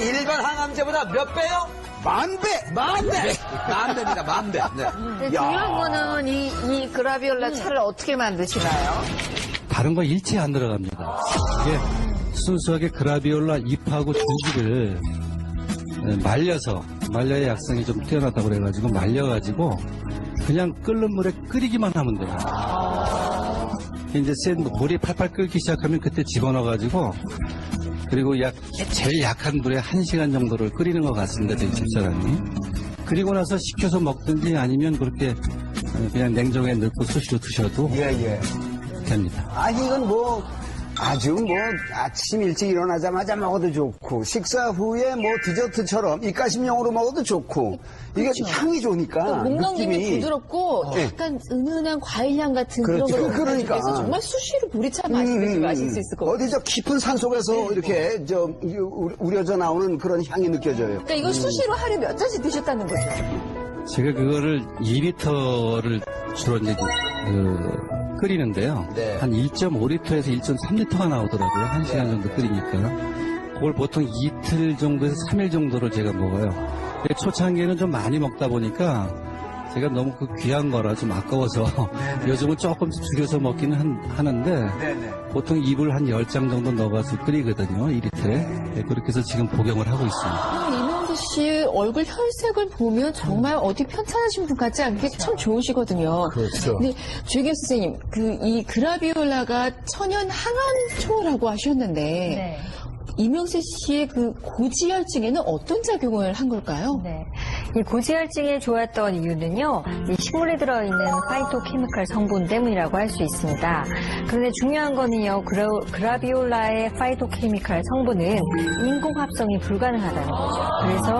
일반 항암제보다 몇 배요? 만 배! 만 배! 만 배입니다, 만 배. 네. 근데 중요한 거는 이 그라비올라 차를 어떻게 만드시나요? 다른 거 일체 안 들어갑니다. 이게 순수하게 그라비올라 잎하고 줄기를 말려야 약성이 좀 뛰어나다고 그래가지고 말려가지고 그냥 끓는 물에 끓이기만 하면 돼요. 이제 물이 팔팔 끓기 시작하면 그때 집어넣어가지고 그리고 제일 약한 불에 1시간 정도를 끓이는 것 같습니다, 저희 집사람이. 그리고 나서 식혀서 먹든지 아니면 그렇게 그냥 냉장고에 넣고 수시로 드셔도 됩니다. 아니, 이건 아주 아침 일찍 일어나자마자 먹어도 좋고, 식사 후에 디저트처럼 입가심용으로 먹어도 좋고, 이게 향이 좋으니까. 목넘김이 부드럽고 약간 은은한 과일향 같은 그런 걸 그러니까. 그래서 정말 수시로 보리차 마시듯이 마실 수 있을 것 같아요. 어디 깊은 산 속에서 이렇게 우려져 나오는 그런 향이 느껴져요. 그러니까 이걸 수시로 하루에 몇 잔씩 드셨다는 거죠? 제가 그거를 2리터를 주로 이제 끓이는데요. 네. 한 1.5리터에서 1.3리터가 나오더라고요. 1시간 정도 끓이니까. 그걸 보통 이틀 정도에서 3일 정도를 제가 먹어요. 근데 초창기에는 좀 많이 먹다 보니까 제가 너무 그 귀한 거라 좀 아까워서 요즘은 조금씩 줄여서 먹기는 하는데 보통 잎을 한 10장 정도 넣어서 끓이거든요. 2리터에. 네, 그렇게 해서 지금 복용을 하고 있습니다. 이명수 씨 얼굴 혈색을 보면 정말 어디 편찮으신 분 같지 않게 참 좋으시거든요. 그렇죠. 근데 주혜경 선생님, 이 그라비올라가 천연 항암초라고 하셨는데 네. 이명세 씨의 그 고지혈증에는 어떤 작용을 한 걸까요? 네. 이 고지혈증에 좋았던 이유는요, 이 식물에 들어있는 파이토케미컬 성분 때문이라고 할 수 있습니다. 그런데 중요한 거는요, 그라비올라의 파이토케미컬 성분은 인공합성이 불가능하다는 거죠. 그래서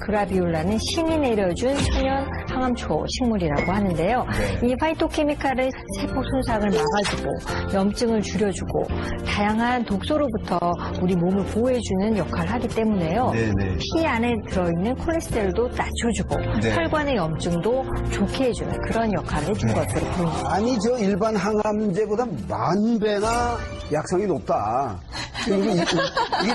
그라비올라는 신이 내려준 천연 항암초 식물이라고 하는데요. 이 파이토케미칼은 세포 손상을 막아주고, 염증을 줄여주고, 다양한 독소로부터 우리 몸을 보호해주는 역할을 하기 때문에요. 피 안에 들어있는 콜레스테롤도 낮춰주고 혈관의 염증도 좋게 해주는 그런 역할을 해준 것으로 보입니다. 아니, 일반 항암제보다 만 배나 약성이 높다. 이게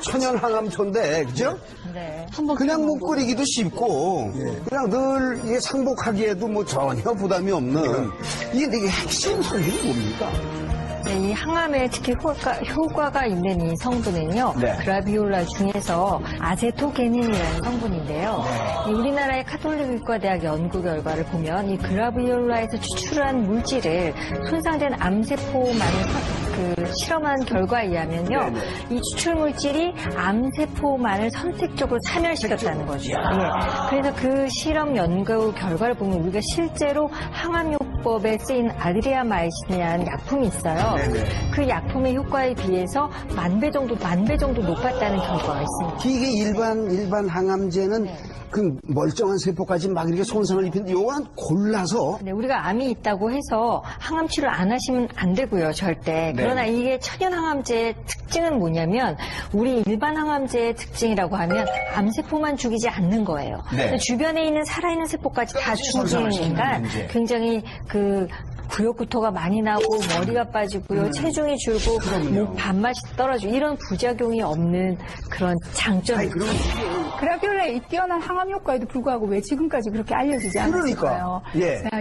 천연 항암초인데, 그죠? 네. 그냥 끓이기도 쉽고, 그냥 늘 이게 상복하기에도 전혀 부담이 없는, 이게 되게 핵심 성분이 뭡니까? 네, 이 항암에 특히 효과가 있는 이 성분은요, 그라비올라 중에서 아세토게닌이라는 성분인데요. 이 우리나라의 카톨릭의과대학 연구 결과를 보면 이 그라비올라에서 추출한 물질을 손상된 암세포만을 실험한 결과에 의하면요, 이 추출 물질이 암세포만을 선택적으로 참여시켰다는 거죠. 그래서 그 실험 연구 결과를 보면 우리가 실제로 항암요법에 쓰인 아드리아마이신이라는 약품이 있어요. 그 약품의 효과에 비해서 만 배 정도 높았다는 결과가 있습니다. 이게 일반 항암제는 그 멀쩡한 세포까지 막 이렇게 손상을 입히는데 요거는 골라서. 네, 우리가 암이 있다고 해서 항암 치료를 안 하시면 안 되고요, 절대. 그러나 이게 천연 항암제의 특징은 뭐냐면 우리 일반 항암제의 특징이라고 하면 암세포만 죽이지 않는 거예요. 주변에 있는 살아있는 세포까지 다 죽이니까 굉장히 구역구토가 많이 나고 머리가 빠지고요, 체중이 줄고 밥맛이 떨어지고 이런 부작용이 없는 그런 장점이 있죠. 그라비올라의 뛰어난 항암 효과에도 불구하고 왜 지금까지 그렇게 알려지지 않았을까요?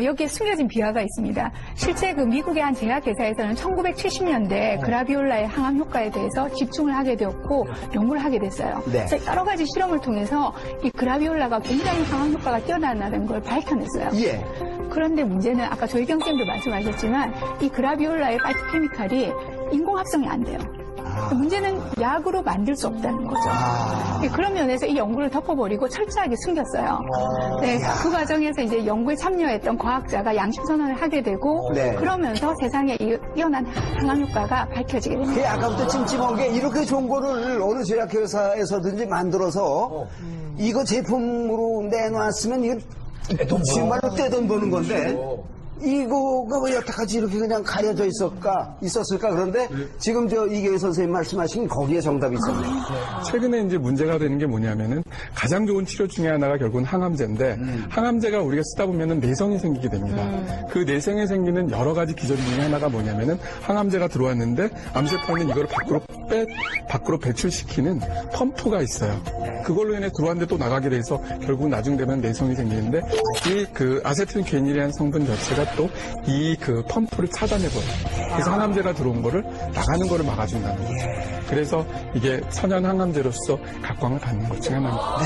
여기에 숨겨진 비화가 있습니다. 실제 미국의 한 제약회사에서는 1970년대 그라비올라의 항암 효과에 대해서 집중을 하게 되었고 연구를 하게 됐어요. 그래서 여러 가지 실험을 통해서 이 그라비올라가 굉장히 항암 효과가 뛰어나다는 걸 밝혀냈어요. 그런데 문제는 아까 조혜경 쌤도 말씀하셨지만 이 그라비올라의 파이토케미칼이 인공합성이 안 돼요. 문제는 약으로 만들 수 없다는 거죠. 그런 면에서 이 연구를 덮어버리고 철저하게 숨겼어요. 그 과정에서 이제 연구에 참여했던 과학자가 양심 선언을 하게 되고 그러면서 세상에 이 뛰어난 항암 효과가 밝혀지게 됩니다. 아까부터 찜찜한 게 이렇게 좋은 거를 어느 제약회사에서든지 만들어서 이거 제품으로 내놨으면 이거 정말로 떼돈 버는 건데 이거가 왜 여태까지 이렇게 그냥 가려져 있었을까? 그런데 지금 이계희 선생님 말씀하신 거기에 정답이 있었네요. 최근에 이제 문제가 되는 게 뭐냐면은 가장 좋은 치료 중에 하나가 결국은 항암제인데 항암제가 우리가 쓰다 보면은 내성이 생기게 됩니다. 그 내성에 생기는 여러 가지 기전 중에 하나가 뭐냐면은 항암제가 들어왔는데 암세포는 이걸 밖으로 배출시키는 펌프가 있어요. 그걸로 인해 들어왔는데 또 나가게 돼서 결국 나중 되면 내성이 생기는데 이 그 아세틸겐이라는 성분 자체가 또 이 그 펌프를 차단해버려요. 그래서 항암제가 들어온 거를 나가는 거를 막아준다는 거죠. 그래서 이게 천연 항암제로서 각광을 받는 것 중에 하나입니다.